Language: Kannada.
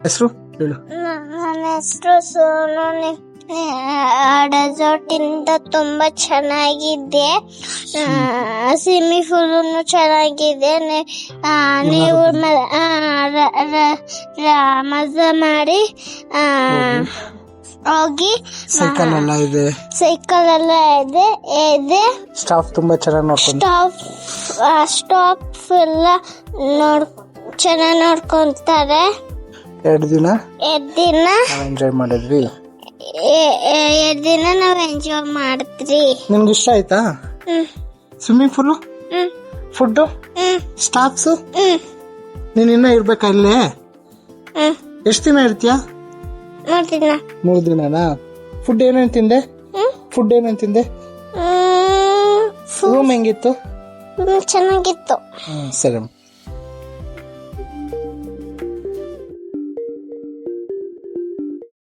ಹೆಸರು ಹೇಳು. ನನ್ನ ಹೆಸರು ಸೋನು. ರೆಸಾರ್ಟಿಂದ ತುಂಬಾ ಚೆನ್ನಾಗಿದೆ. ಸ್ವಿಮ್ಮಿಂಗ್ ಪೂಲ್ ಚೆನ್ನಾಗಿದೆ. ನೀವು ಮಜಾ ಮಾಡಿ ಹೋಗಿ. ಸೈಕಲ್ ಎಲ್ಲ ಇದೆ. ಸೈಕಲ್ ಎಲ್ಲ ಇದೆ. ಸ್ಟಾಫ್ ತುಂಬಾ ಚೆನ್ನಾಗಿ ನೋಡ್ಕೊಂಡು. ಸ್ಟಾಫ್ ಎಲ್ಲ ಚೆನ್ನಾಗಿ ನೋಡ್ಕೊಂತಾರೆ. 2 ದಿನ ಎಂಜಾಯ್ ಮಾಡಿದ್ವಿ. 2 ದಿನ ನಾವ್ ಎಂಜಾಯ್ ಮಾಡಿದ್ರಿ. ನಿಮ್ಗೆ ಇಷ್ಟ ಆಯ್ತಾ? Swimming pool, food, staffs. ನೀನ್ ಇನ್ನ ಇರ್ಬೇಕಾ ಇಲ್ಲೇ? ಎಷ್ಟು ದಿನ ಇರ್ತೀಯಾ? 3 ದಿನನಾ? ಫುಡ್ ಏನೇನ್ ತಿಂದೆ? ರೂಮ್ ಹೆಂಗಿತ್ತು? ಚೆನ್ನಾಗಿತ್ತು. ಸರಿ.